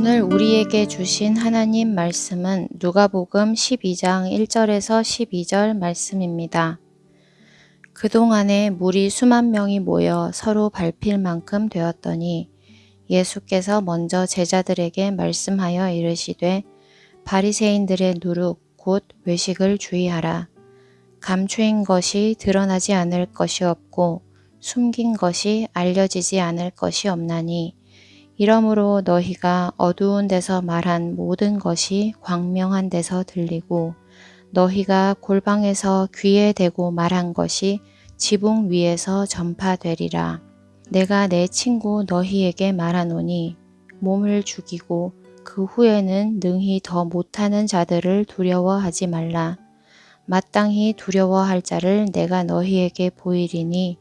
오늘 우리에게 주신 하나님 말씀은 누가복음 12장 1절에서 12절 말씀입니다. 그동안에 무리 수만 명이 모여 서로 밟힐 만큼 되었더니 예수께서 먼저 제자들에게 말씀하여 이르시되 바리새인들의 누룩 곧 외식을 주의하라. 감추인 것이 드러나지 않을 것이 없고 숨긴 것이 알려지지 않을 것이 없나니 이러므로 너희가 어두운 데서 말한 모든 것이 광명한 데서 들리고 너희가 골방에서 귀에 대고 말한 것이 지붕 위에서 전파되리라. 내가 내 친구 너희에게 말하노니 몸을 죽이고 그 후에는 능히 더 못하는 자들을 두려워하지 말라. 마땅히 두려워할 자를 내가 너희에게 보이리니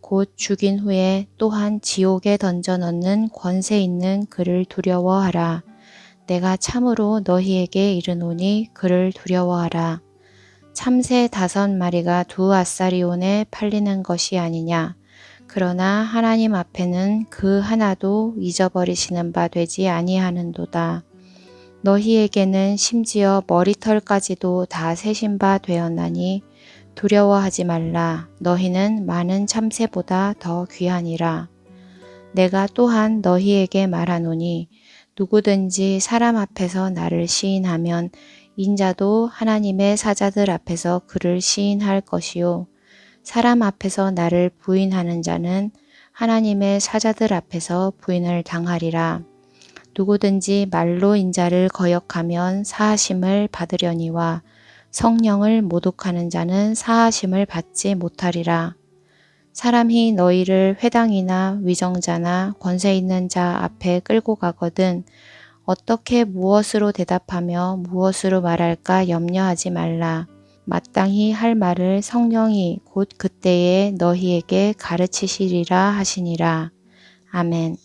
곧 죽인 후에 또한 지옥에 던져 넣는 권세 있는 그를 두려워하라. 내가 참으로 너희에게 이르노니 그를 두려워하라. 참새 5마리가 2아사리온에 팔리는 것이 아니냐. 그러나 하나님 앞에는 그 하나도 잊어버리시는 바 되지 아니하는도다. 너희에게는 심지어 머리털까지도 다 세신 바 되었나니 두려워하지 말라. 너희는 많은 참새보다 더 귀하니라. 내가 또한 너희에게 말하노니 누구든지 사람 앞에서 나를 시인하면 인자도 하나님의 사자들 앞에서 그를 시인할 것이요. 사람 앞에서 나를 부인하는 자는 하나님의 사자들 앞에서 부인을 당하리라. 누구든지 말로 인자를 거역하면 사하심을 받으려니와 성령을 모독하는 자는 사하심을 받지 못하리라. 사람이 너희를 회당이나 위정자나 권세 있는 자 앞에 끌고 가거든 어떻게 무엇으로 대답하며 무엇으로 말할까 염려하지 말라. 마땅히 할 말을 성령이 곧 그때에 너희에게 가르치시리라 하시니라. 아멘.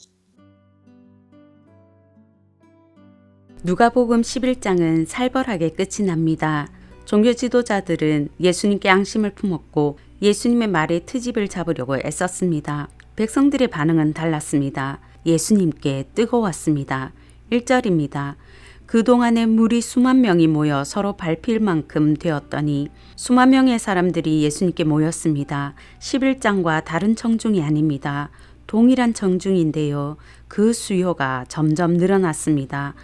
누가복음 11장은 살벌하게 끝이 납니다. 종교 지도자들은 예수님께 앙심을 품었고 예수님의 말에 트집을 잡으려고 애썼습니다. 백성들의 반응은 달랐습니다. 예수님께 뜨거웠습니다. 1절입니다. 그동안에 무리 수만 명이 모여 서로 밟힐 만큼 되었더니 수만 명의 사람들이 예수님께 모였습니다. 11장과 다른 청중이 아닙니다. 동일한 청중인데요. 그 수요가 점점 늘어났습니다.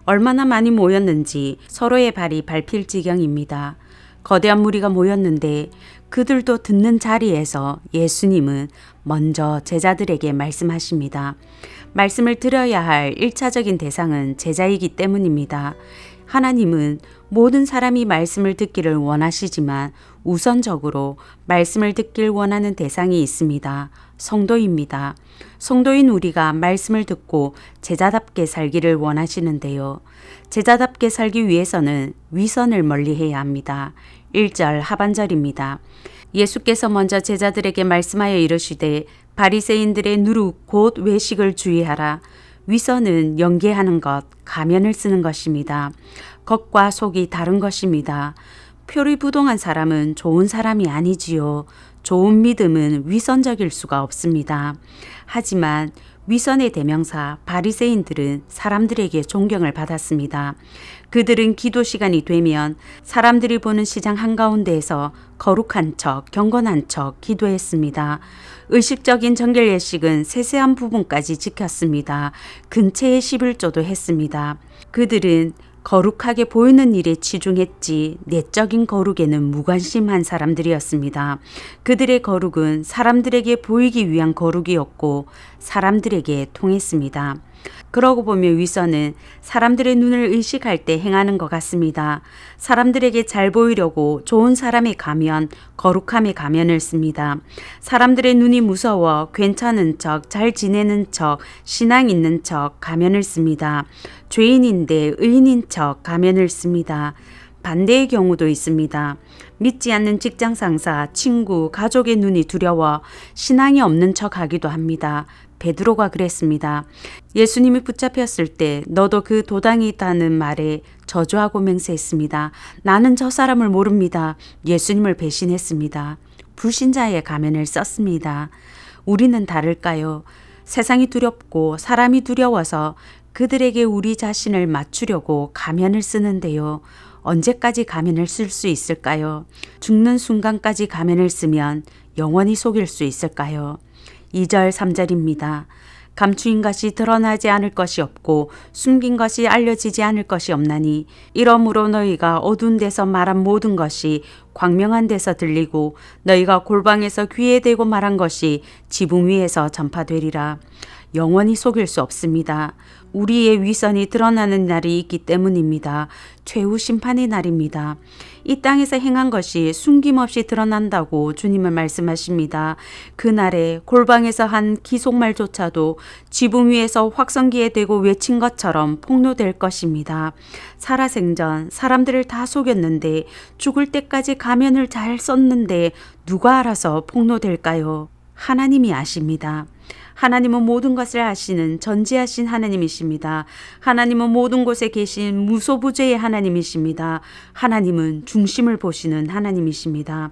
얼마나 많이 모였는지 서로의 발이 밟힐 지경입니다. 거대한 무리가 모였는데 그들도 듣는 자리에서 예수님은 먼저 제자들에게 말씀하십니다. 말씀을 들어야 할 1차적인 대상은 제자이기 때문입니다. 하나님은 모든 사람이 말씀을 듣기를 원하시지만 우선적으로 말씀을 듣길 원하는 대상이 있습니다. 성도입니다. 성도인 우리가 말씀을 듣고 제자답게 살기를 원하시는데요. 제자답게 살기 위해서는 위선을 멀리해야 합니다. 1절 하반절입니다. 예수께서 먼저 제자들에게 말씀하여 이르시되 바리새인들의 누룩 곧 외식을 주의하라. 위선은 연계하는 것, 가면을 쓰는 것입니다. 겉과 속이 다른 것입니다. 표리부동한 사람은 좋은 사람이 아니지요. 좋은 믿음은 위선적일 수가 없습니다. 하지만 위선의 대명사 바리새인들은 사람들에게 존경을 받았습니다. 그들은 기도 시간이 되면 사람들이 보는 시장 한가운데에서 거룩한 척, 경건한 척 기도했습니다. 의식적인 정결 예식은 세세한 부분까지 지켰습니다. 근처에 11조도 했습니다. 그들은 거룩하게 보이는 일에 치중했지 내적인 거룩에는 무관심한 사람들이었습니다. 그들의 거룩은 사람들에게 보이기 위한 거룩이었고 사람들에게 통했습니다. 그러고 보면 위선은 사람들의 눈을 의식할 때 행하는 것 같습니다. 사람들에게 잘 보이려고 좋은 사람의 가면, 거룩함의 가면을 씁니다. 사람들의 눈이 무서워 괜찮은 척, 잘 지내는 척, 신앙 있는 척 가면을 씁니다. 죄인인데 의인인 척 가면을 씁니다. 반대의 경우도 있습니다. 믿지 않는 직장 상사, 친구, 가족의 눈이 두려워 신앙이 없는 척 하기도 합니다. 베드로가 그랬습니다. 예수님이 붙잡혔을 때 너도 그 도당이 있다는 말에 저주하고 맹세했습니다. 나는 저 사람을 모릅니다. 예수님을 배신했습니다. 불신자의 가면을 썼습니다. 우리는 다를까요? 세상이 두렵고 사람이 두려워서 그들에게 우리 자신을 맞추려고 가면을 쓰는데요. 언제까지 가면을 쓸 수 있을까요? 죽는 순간까지 가면을 쓰면 영원히 속일 수 있을까요? 2절, 3절입니다. 감추인 것이 드러나지 않을 것이 없고 숨긴 것이 알려지지 않을 것이 없나니 이러므로 너희가 어두운 데서 말한 모든 것이 광명한 데서 들리고 너희가 골방에서 귀에 대고 말한 것이 지붕 위에서 전파되리라. 영원히 속일 수 없습니다. 우리의 위선이 드러나는 날이 있기 때문입니다. 최후 심판의 날입니다. 이 땅에서 행한 것이 숨김없이 드러난다고 주님은 말씀하십니다. 그날에 골방에서 한 기속말조차도 지붕 위에서 확성기에 대고 외친 것처럼 폭로될 것입니다. 살아생전 사람들을 다 속였는데 죽을 때까지 가면을 잘 썼는데 누가 알아서 폭로될까요? 하나님이 아십니다. 하나님은 모든 것을 아시는 전지하신 하나님이십니다. 하나님은 모든 곳에 계신 무소부재의 하나님이십니다. 하나님은 중심을 보시는 하나님이십니다.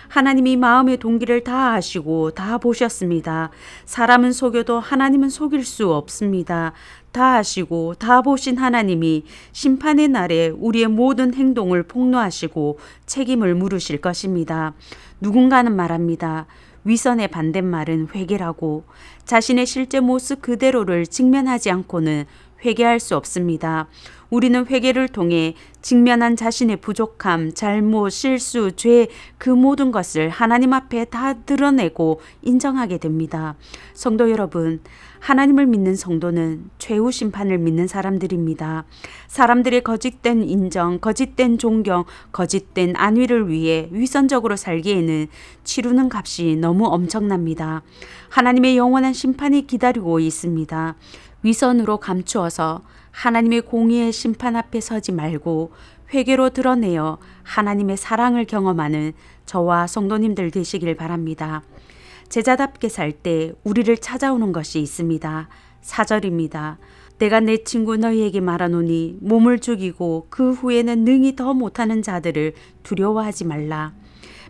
하나님이 마음의 동기를 다 아시고 다 보셨습니다. 사람은 속여도 하나님은 속일 수 없습니다. 다 아시고 다 보신 하나님이 심판의 날에 우리의 모든 행동을 폭로하시고 책임을 물으실 것입니다. 누군가는 말합니다. 위선의 반대말은 회개라고. 자신의 실제 모습 그대로를 직면하지 않고는 회개할 수 없습니다. 우리는 회개를 통해 직면한 자신의 부족함, 잘못, 실수, 죄, 그 모든 것을 하나님 앞에 다 드러내고 인정하게 됩니다. 성도 여러분, 하나님을 믿는 성도는 최후 심판을 믿는 사람들입니다. 사람들의 거짓된 인정, 거짓된 존경, 거짓된 안위를 위해 위선적으로 살기에는 치르는 값이 너무 엄청납니다. 하나님의 영원한 심판이 기다리고 있습니다. 위선으로 감추어서 하나님의 공의의 심판 앞에 서지 말고 회개로 드러내어 하나님의 사랑을 경험하는 저와 성도님들 되시길 바랍니다. 제자답게 살 때 우리를 찾아오는 것이 있습니다. 4절입니다. 내가 내 친구 너희에게 말하노니 몸을 죽이고 그 후에는 능히 더 못하는 자들을 두려워하지 말라.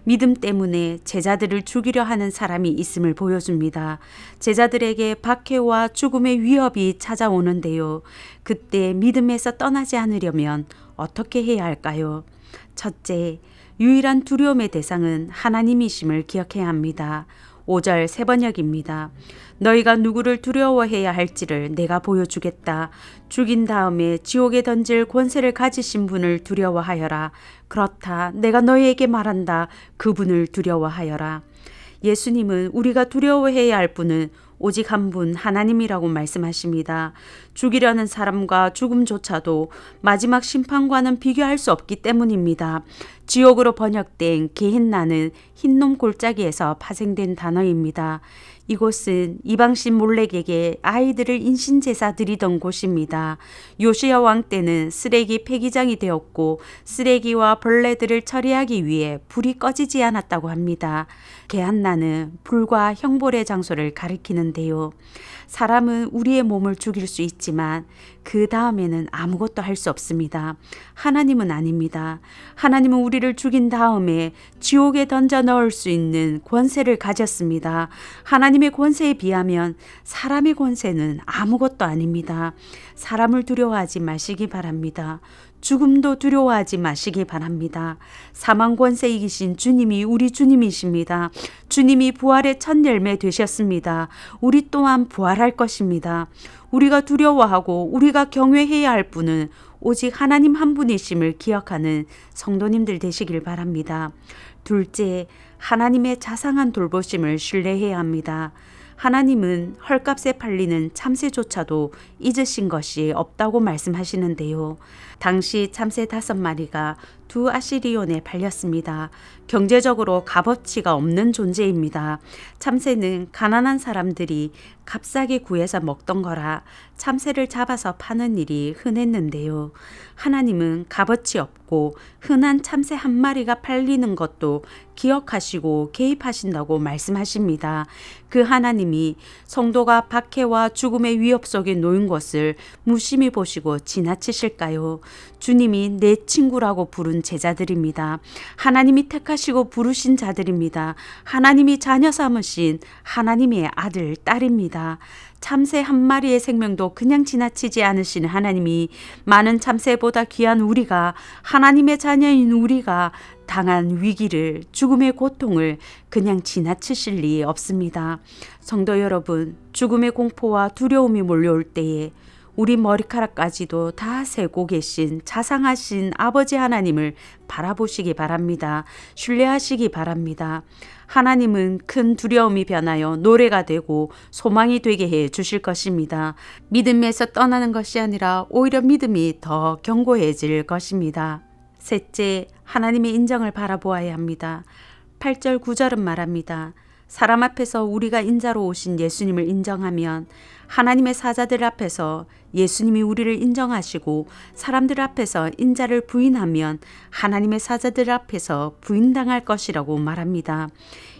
믿음 때문에 제자들을 죽이려 하는 사람이 있음을 보여줍니다. 제자들에게 박해와 죽음의 위협이 찾아오는데요. 그때 믿음에서 떠나지 않으려면 어떻게 해야 할까요? 첫째, 유일한 두려움의 대상은 하나님이심을 기억해야 합니다. 5절 세번역입니다. 너희가 누구를 두려워해야 할지를 내가 보여주겠다. 죽인 다음에 지옥에 던질 권세를 가지신 분을 두려워하여라. 그렇다. 내가 너희에게 말한다. 그분을 두려워하여라. 예수님은 우리가 두려워해야 할 분은 오직 한 분 하나님이라고 말씀하십니다. 죽이려는 사람과 죽음조차도 마지막 심판과는 비교할 수 없기 때문입니다. 지옥으로 번역된 게헨나는 흰놈 골짜기에서 파생된 단어입니다. 이곳은 이방신 몰렉에게 아이들을 인신제사 드리던 곳입니다. 요시야 왕 때는 쓰레기 폐기장이 되었고 쓰레기와 벌레들을 처리하기 위해 불이 꺼지지 않았다고 합니다. 게한나는 불과 형벌의 장소를 가리키는데요. 사람은 우리의 몸을 죽일 수 있지만 그 다음에는 아무것도 할 수 없습니다. 하나님은 아닙니다. 하나님은 우리를 죽인 다음에 지옥에 던져 넣을 수 있는 권세를 가졌습니다. 하나님의 권세에 비하면 사람의 권세는 아무것도 아닙니다. 사람을 두려워하지 마시기 바랍니다. 죽음도 두려워하지 마시기 바랍니다. 사망 권세 이기신 주님이 우리 주님이십니다. 주님이 부활의 첫 열매 되셨습니다. 우리 또한 부활할 것입니다. 우리가 두려워하고 우리가 경외해야 할 분은 오직 하나님 한 분이심을 기억하는 성도님들 되시길 바랍니다. 둘째, 하나님의 자상한 돌보심을 신뢰해야 합니다. 하나님은 헐값에 팔리는 참새조차도 잊으신 것이 없다고 말씀하시는데요. 당시 참새 5마리가 2 아시리온에 팔렸습니다. 경제적으로 값어치가 없는 존재입니다. 참새는 가난한 사람들이 값싸게 구해서 먹던 거라 참새를 잡아서 파는 일이 흔했는데요. 하나님은 값어치 없고 흔한 참새 한 마리가 팔리는 것도 기억하시고 개입하신다고 말씀하십니다. 그 하나님이 성도가 박해와 죽음의 위협 속에 놓인 것을 무심히 보시고 지나치실까요? 주님이 내 친구라고 부르는 부른 제자들입니다. 하나님이 택하시고 부르신 자들입니다. 하나님이 자녀 삼으신 하나님의 아들, 딸입니다. 참새 한 마리의 생명도 그냥 지나치지 않으시는 하나님이 많은 참새보다 귀한 우리가, 하나님의 자녀인 우리가 당한 위기를, 죽음의 고통을 그냥 지나치실 리 없습니다. 성도 여러분, 죽음의 공포와 두려움이 몰려올 때에 우리 머리카락까지도 다 세고 계신 자상하신 아버지 하나님을 바라보시기 바랍니다. 신뢰하시기 바랍니다. 하나님은 큰 두려움이 변하여 노래가 되고 소망이 되게 해 주실 것입니다. 믿음에서 떠나는 것이 아니라 오히려 믿음이 더 견고해질 것입니다. 셋째, 하나님의 인정을 바라보아야 합니다. 8절 9절은 말합니다. 사람 앞에서 우리가 인자로 오신 예수님을 인정하면 하나님의 사자들 앞에서 예수님이 우리를 인정하시고, 사람들 앞에서 인자를 부인하면 하나님의 사자들 앞에서 부인당할 것이라고 말합니다.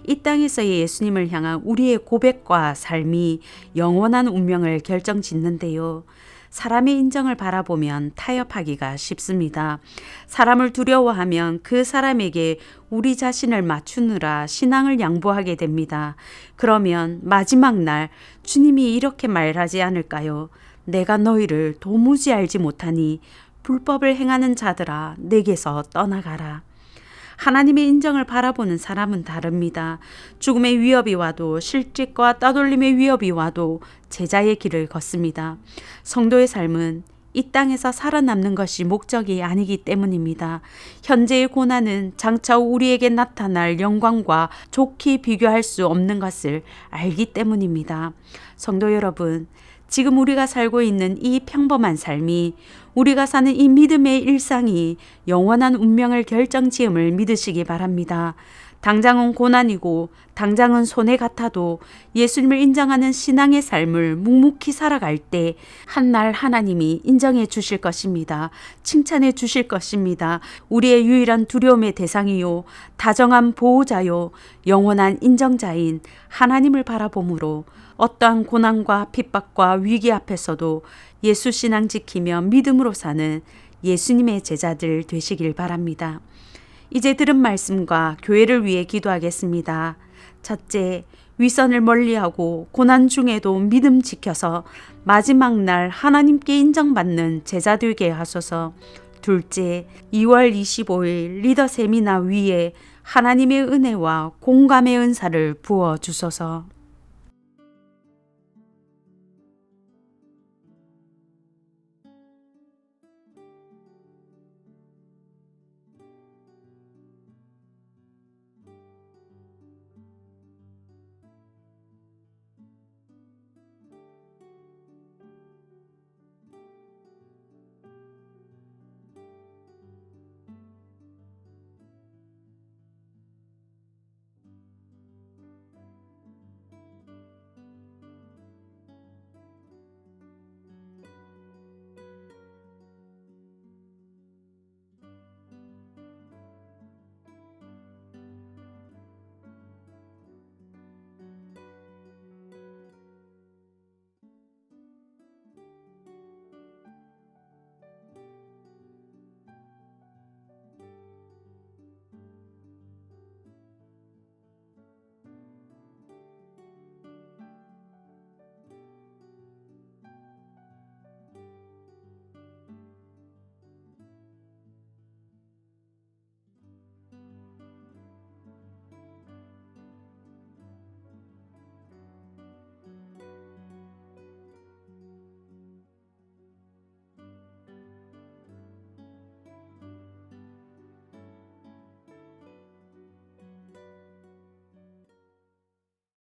이 땅에서의 예수님을 향한 우리의 고백과 삶이 영원한 운명을 결정짓는데요. 사람의 인정을 바라보면 타협하기가 쉽습니다. 사람을 두려워하면 그 사람에게 우리 자신을 맞추느라 신앙을 양보하게 됩니다. 그러면 마지막 날 주님이 이렇게 말하지 않을까요? 내가 너희를 도무지 알지 못하니 불법을 행하는 자들아, 내게서 떠나가라. 하나님의 인정을 바라보는 사람은 다릅니다. 죽음의 위협이 와도, 실직과 따돌림의 위협이 와도 제자의 길을 걷습니다. 성도의 삶은 이 땅에서 살아남는 것이 목적이 아니기 때문입니다. 현재의 고난은 장차 우리에게 나타날 영광과 좋게 비교할 수 없는 것을 알기 때문입니다. 성도 여러분, 지금 우리가 살고 있는 이 평범한 삶이, 우리가 사는 이 믿음의 일상이 영원한 운명을 결정지음을 믿으시기 바랍니다. 당장은 고난이고 당장은 손해 같아도 예수님을 인정하는 신앙의 삶을 묵묵히 살아갈 때 한날 하나님이 인정해 주실 것입니다. 칭찬해 주실 것입니다. 우리의 유일한 두려움의 대상이요, 다정한 보호자요, 영원한 인정자인 하나님을 바라봄으로 어떠한 고난과 핍박과 위기 앞에서도 예수 신앙 지키며 믿음으로 사는 예수님의 제자들 되시길 바랍니다. 이제 들은 말씀과 교회를 위해 기도하겠습니다. 첫째, 위선을 멀리하고 고난 중에도 믿음 지켜서 마지막 날 하나님께 인정받는 제자 되게 하소서. 둘째, 2월 25일 리더 세미나 위에 하나님의 은혜와 공감의 은사를 부어 주소서.